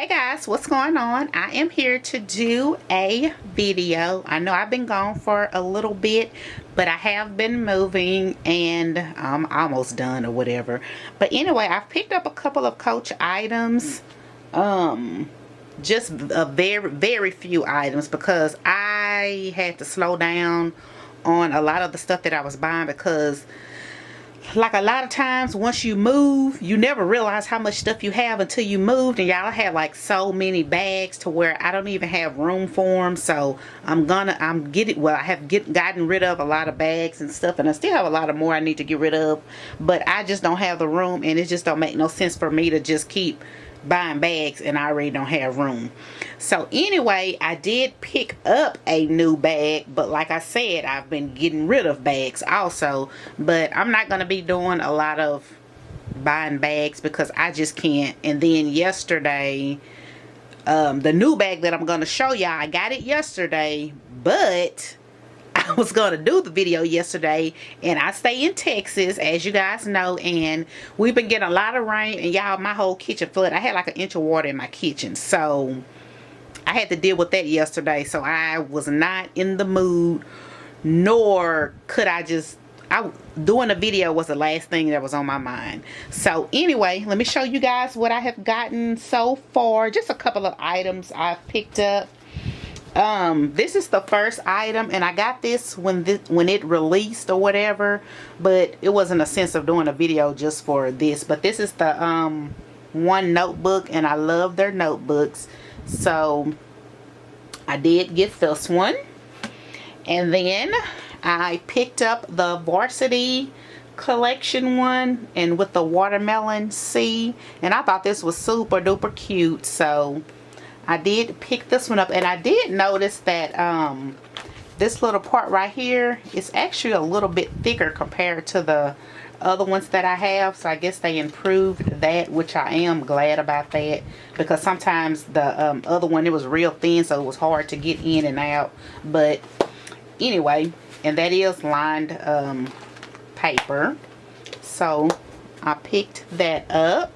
Hey guys, what's going on? I am here to do a video. I know I've been gone for a little bit, but I have been moving and I'm almost done or whatever. But anyway, I've picked up a couple of Coach items. Just a very few items because I had to slow down on a lot of the stuff that I was buying because like a lot of times once you move, you never realize how much stuff you have until you moved. And y'all, I have like so many bags to where I don't even have room for them. So I have gotten rid of a lot of bags and stuff, and I still have a lot of more I need to get rid of, but I just don't have the room, and it just don't make no sense for me to just keep buying bags and I already don't have room. So anyway, I did pick up a new bag, but like I said, I've been getting rid of bags also. But I'm not going to be doing a lot of buying bags because I just can't. And then yesterday, the new bag that I'm going to show y'all, I got it yesterday, but I was going to do the video yesterday, and I stay in Texas, as you guys know, and we've been getting a lot of rain, and y'all, my whole kitchen flooded. I had like 1 inch of water in my kitchen, so I had to deal with that yesterday. So I was not in the mood, nor could doing a video was the last thing that was on my mind. So anyway, let me show you guys what I have gotten so far. Just a couple of items I've picked up. This is the first item, and I got this when it released or whatever, but it wasn't a sense of doing a video just for this. But this is the one notebook, and I love their notebooks, so I did get this one. And then I picked up the Varsity collection one, and with the watermelon C, and I thought this was super duper cute, so I did pick this one up. And I did notice that this little part right here is actually a little bit thicker compared to the other ones that I have. So I guess they improved that, which I am glad about that, because sometimes the other one, it was real thin, so it was hard to get in and out. But anyway, and that is lined paper, so I picked that up.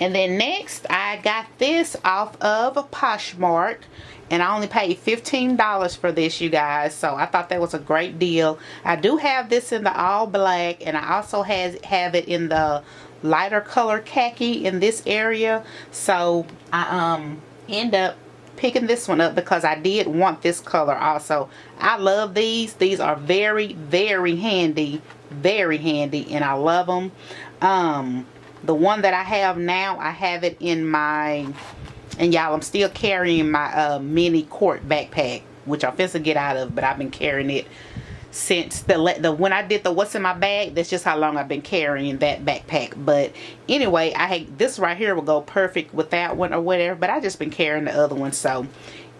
And then next, I got this off of Poshmark, and I only paid $15 for this, you guys. So I thought that was a great deal. I do have this in the all black, and I also have it in the lighter color khaki in this area. So I end up picking this one up because I did want this color also. I love these. These are very handy, and I love them. The one that I have now, I have it in my, and y'all, I'm still carrying my mini quart backpack, which I'm finna get out of, but I've been carrying it since when I did the what's in my bag. That's just how long I've been carrying that backpack. But anyway, this right here will go perfect with that one or whatever, but I just been carrying the other one. So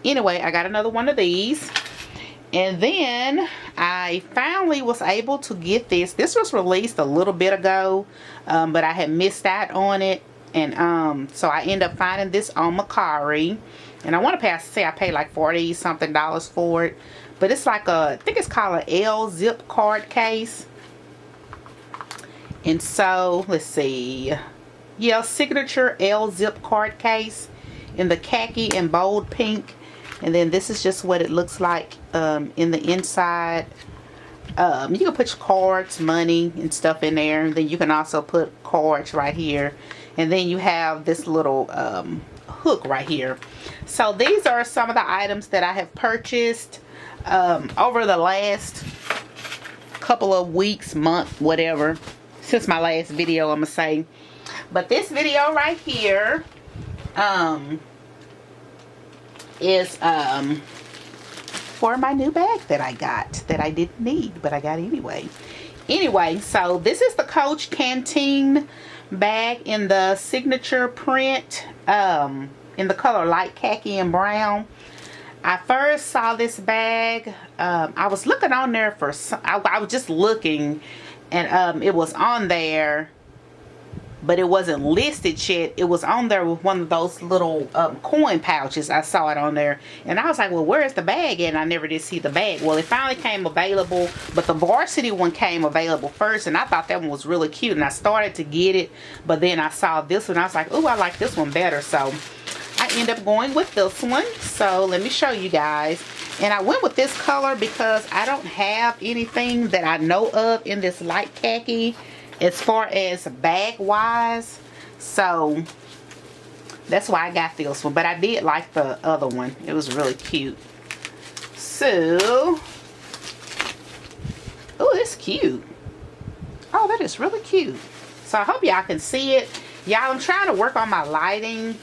anyway, I got another one of these. And then I finally was able to get this. This was released a little bit ago, but I had missed out on it. And so I ended up finding this on Mercari. And I want to say I paid like $40 something for it. But it's like I think it's called an L zip card case. And so, let's see. Yeah, signature L zip card case in the khaki and bold pink. And then this is just what it looks like in the inside. You can put cards, money, and stuff in there. And then you can also put cards right here. And then you have this little hook right here. So these are some of the items that I have purchased over the last couple of weeks, month, whatever, since my last video, I'm going to say. But this video right here is for my new bag that I got, that I didn't need, but I got anyway. So this is the Coach Canteen bag in the signature print, in the color light khaki and brown. I first saw this bag, I was looking on there I was just looking, and it was on there, but it wasn't listed yet. It was on there with one of those little coin pouches. I saw it on there, and I was like, well, where's the bag at? And I never did see the bag. Well, it finally came available, but the varsity one came available first, and I thought that one was really cute, and I started to get it, but then I saw this one. I was like, oh, I like this one better, so I end up going with this one. So let me show you guys. And I went with this color because I don't have anything that I know of in this light khaki as far as bag wise. So that's why I got this one. But I did like the other one. It was really cute. So, oh, it's cute. Oh, that is really cute. So I hope y'all can see it. Y'all, I'm trying to work on my lighting.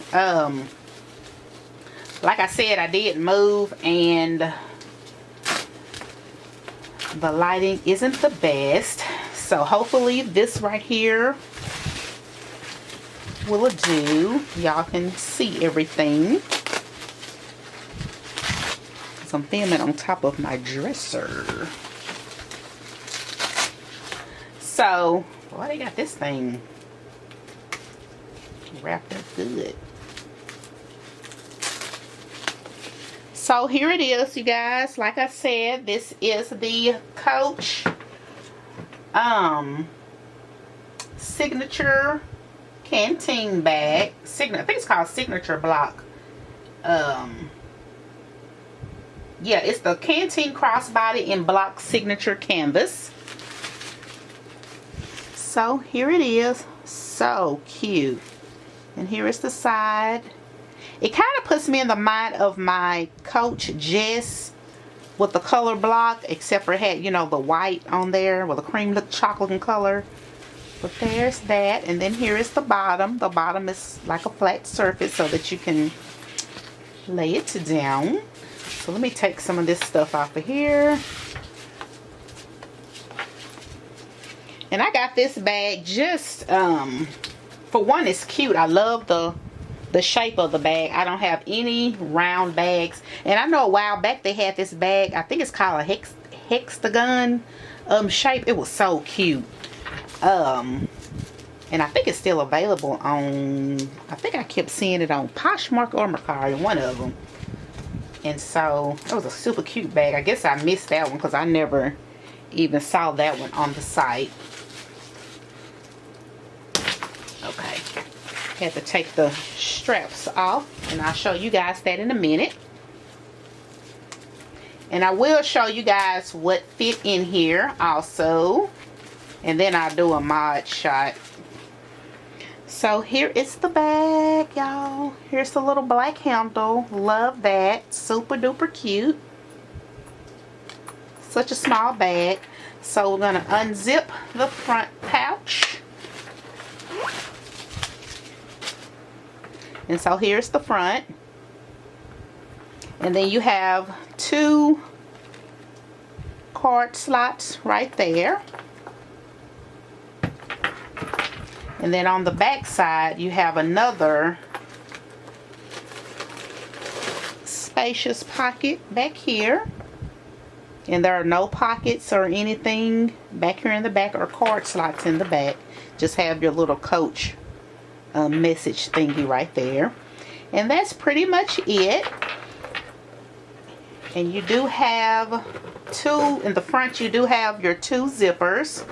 Like I said, I did move, and the lighting isn't the best. So hopefully this right here will do. Y'all can see everything. So I'm filming on top of my dresser. So, why they got this thing wrapped up good? So here it is, you guys. Like I said, this is the Coach signature canteen bag. I think it's called Signature Block. Yeah, it's the Canteen Crossbody in Block Signature Canvas. So here it is. So cute. And here is the side. It kind of puts me in the mind of my Coach Jess with the color block, except for it had, you know, the white on there with the cream chocolate in color. But there's that. And then here is the bottom. The bottom is like a flat surface so that you can lay it down. So let me take some of this stuff off of here. And I got this bag just, for one, it's cute. I love the shape of the bag. I don't have any round bags, and I know a while back they had this bag. I think it's called a hexagon shape. It was so cute, and I think it's still available on, I think I kept seeing it on Poshmark or Mercari, one of them. And so it was a super cute bag. I guess I missed that one because I never even saw that one on the site. Okay, had to take the straps off, and I'll show you guys that in a minute. And I will show you guys what fit in here also, and then I'll do a mod shot. So here is the bag, y'all. Here's the little black handle. Love that. Super duper cute. Such a small bag. So we're going to unzip the front pouch. And so here's the front. And then you have two card slots right there. And then on the back side you have another spacious pocket back here. And there are no pockets or anything back here in the back, or card slots in the back. Just have your little Coach message thingy right there. And that's pretty much it. And you do have two in the front. You do have your two zippers,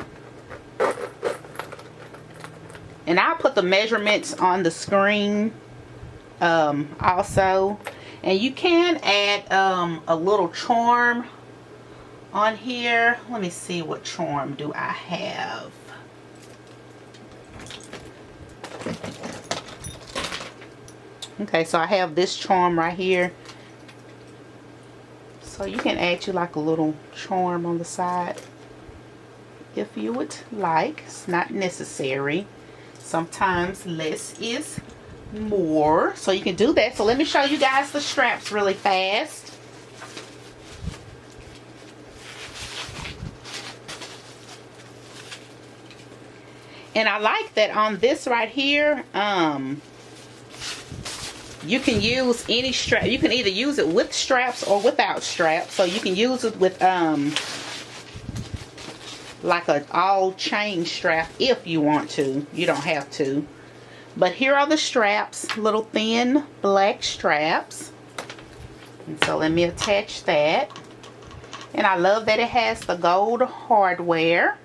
and I'll put the measurements on the screen also. And you can add a little charm on here. Let me see, what charm do I have? Okay, so I have this charm right here. So you can add you like a little charm on the side if you would like. It's not necessary. Sometimes less is more. So you can do that. So let me show you guys the straps really fast. And I like that on this right here, you can use any strap. You can either use it with straps or without straps. So you can use it with like a all chain strap if you want to. You don't have to. But here are the straps, little thin black straps. And so let me attach that. And I love that it has the gold hardware.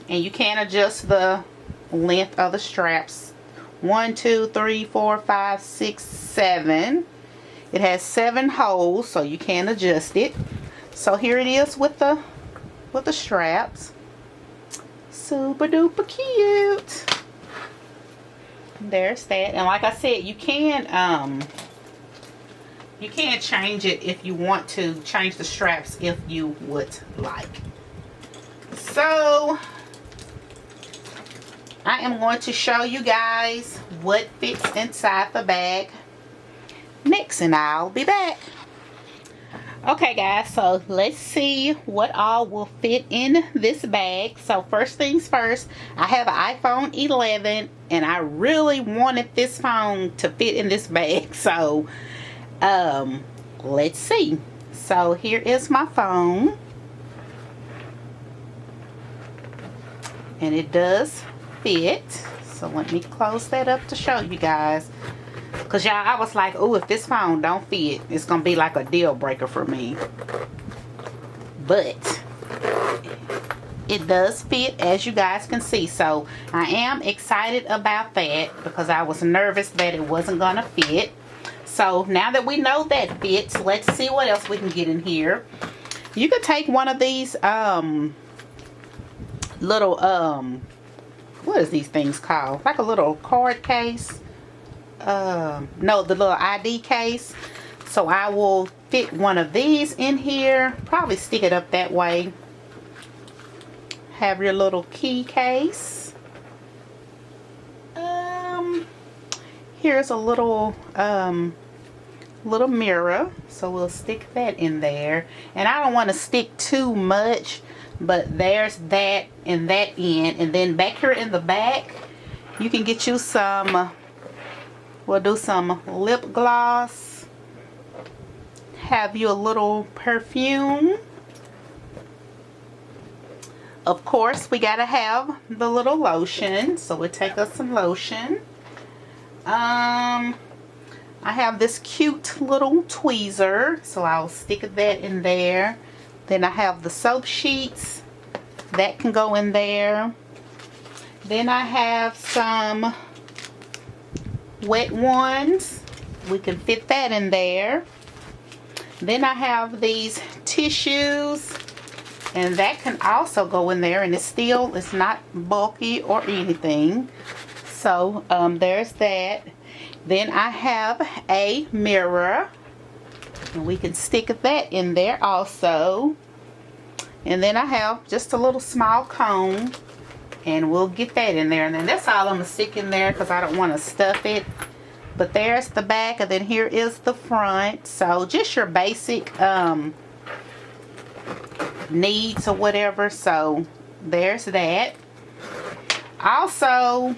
And you can adjust the length of the straps. 1, 2, 3, 4, 5, 6, 7. It has 7 holes, so you can adjust it. So here it is with the straps. Super duper cute. There's that. And like I said, you can change it if you want to change the straps if you would like. So I am going to show you guys what fits inside the bag next, and I'll be back. Okay guys, so let's see what all will fit in this bag. So first things first, I have an iPhone 11 and I really wanted this phone to fit in this bag. So let's see. So here is my phone, and it does fit. So let me close that up to show you guys, because y'all, I was like, oh, if this phone don't fit, it's gonna be like a deal breaker for me. But it does fit, as you guys can see. So I am excited about that, because I was nervous that it wasn't gonna fit. So now that we know that fits, let's see what else we can get in here. You could take one of these little what is these things called? Like a little card case. No, the little ID case. So I will fit one of these in here. Probably stick it up that way. Have your little key case. Here's a little mirror, so we'll stick that in there. And I don't want to stick too much, but there's that in that end. And then back here in the back, you can get you some, we'll do some lip gloss, have you a little perfume. Of course, we gotta have the little lotion, so we'll take us some lotion. I have this cute little tweezer, so I'll stick that in there. Then I have the soap sheets, that can go in there. Then I have some wet ones, we can fit that in there. Then I have these tissues, and that can also go in there, and it's not bulky or anything. So there's that. Then I have a mirror, and we can stick that in there also. And then I have just a little small comb, and we'll get that in there. And then that's all I'm gonna stick in there, because I don't want to stuff it. But there's the back, and then here is the front. So just your basic needs or whatever. So there's that. Also,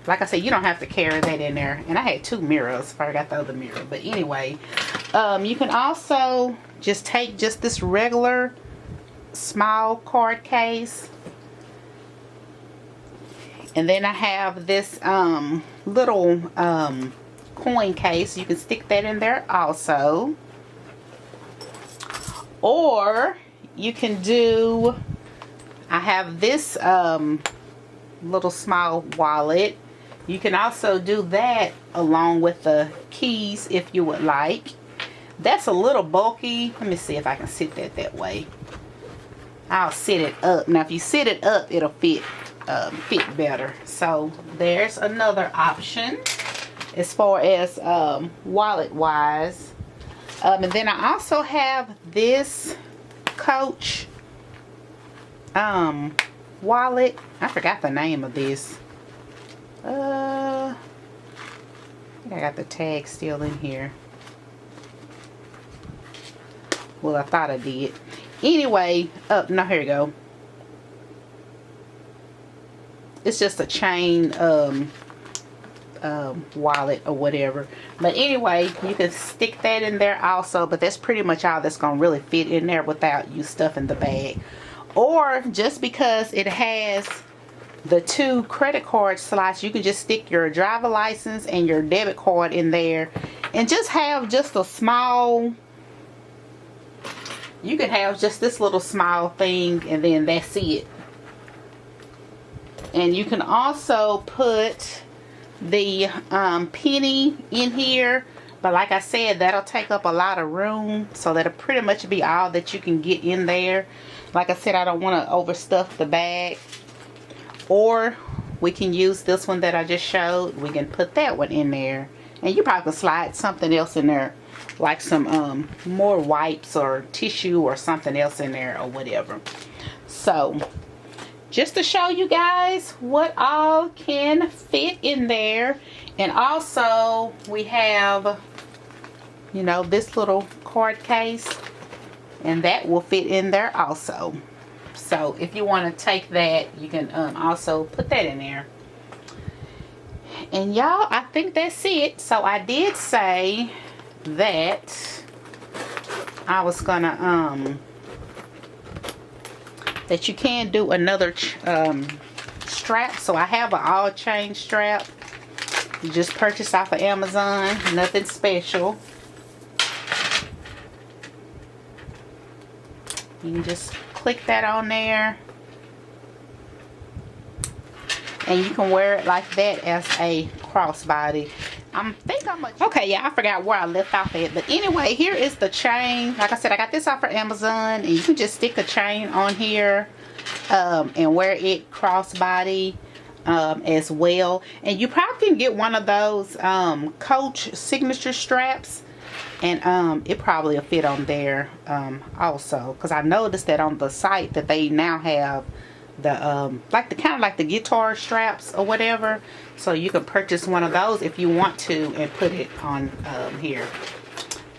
like I said, you don't have to carry that in there. And I had 2 mirrors before I got the other mirror. But anyway, you can also just take just this regular small card case. And then I have this little coin case. You can stick that in there also. Or you can do, I have this little small wallet. You can also do that along with the keys if you would like. That's a little bulky. Let me see if I can sit that way. I'll sit it up. Now if you sit it up, it'll fit better. So there's another option as far as wallet wise. And then I also have this Coach wallet. I forgot the name of this. I think I got the tag still in here. Well, I thought I did. Anyway, no, here we go. It's just a chain wallet or whatever. But anyway, you can stick that in there also, but that's pretty much all that's gonna really fit in there without you stuffing the bag. Or just because it has the 2 credit card slots, you can just stick your driver license and your debit card in there and just have just a small, you can have just this little small thing, and then that's it. And you can also put the penny in here, but like I said, that'll take up a lot of room, so that'll pretty much be all that you can get in there. Like I said, I don't want to overstuff the bag. Or we can use this one that I just showed. We can put that one in there, and you probably can slide something else in there, like some more wipes or tissue or something else in there or whatever. So just to show you guys what all can fit in there. And also we have, you know, this little card case, and that will fit in there also. So if you want to take that, you can also put that in there. And y'all, I think that's it. So I did say that I was gonna that you can do another strap. So I have an all chain strap. You just purchased off of Amazon, nothing special. You can just click that on there, and you can wear it like that as a crossbody. Okay, yeah, I forgot where I left off at, but anyway, here is the chain. Like I said, I got this off of Amazon, and you can just stick a chain on here and wear it crossbody as well. And you probably can get one of those Coach signature straps, and it probably will fit on there also, because I noticed that on the site that they now have the like the kind of like the guitar straps or whatever, so you can purchase one of those if you want to and put it on here.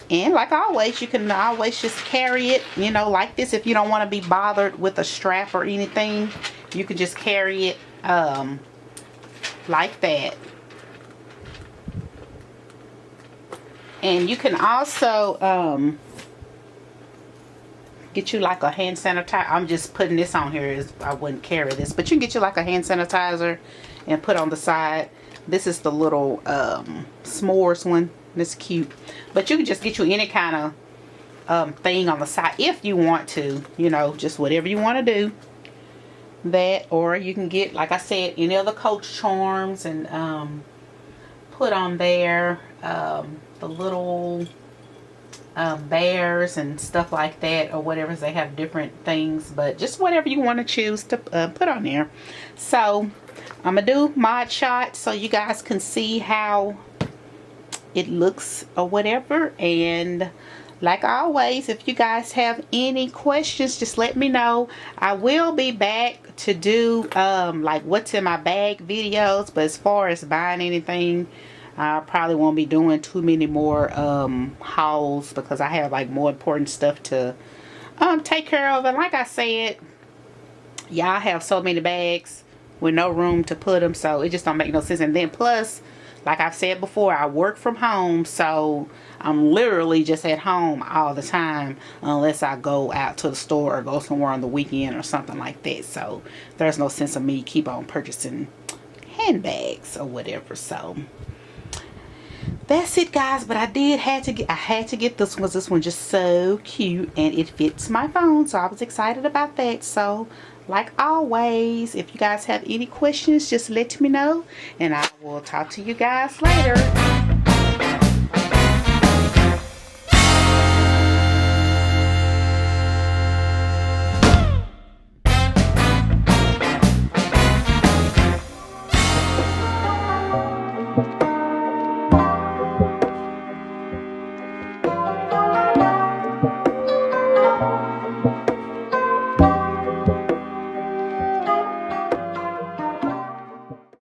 And like always, you can always just carry it, you know, like this. If you don't want to be bothered with a strap or anything, you can just carry it like that. And you can also get you like a hand sanitizer. I'm just putting this on here as I wouldn't carry this, but you can get you like a hand sanitizer and put on the side. This is the little s'mores one. That's cute. But you can just get you any kind of thing on the side if you want to, you know, just whatever you want to do. That, or you can get, like I said, any other Coach charms and put on there the little bears and stuff like that, or whatever. They have different things, but just whatever you want to choose to put on there. So I'm gonna do mod shot so you guys can see how it looks or whatever. And like always, if you guys have any questions, just let me know. I will be back to do like what's in my bag videos, but as far as buying anything, I probably won't be doing too many more hauls, because I have like more important stuff to take care of. And like I said, y'all have so many bags with no room to put them, so it just don't make no sense. And then plus, like I've said before, I work from home, so I'm literally just at home all the time, unless I go out to the store or go somewhere on the weekend or something like that. So there's no sense of me keep on purchasing handbags or whatever. So that's it, guys. But I had to get this one, because this one just so cute and it fits my phone, so I was excited about that. So like always, if you guys have any questions, just let me know, and I will talk to you guys later.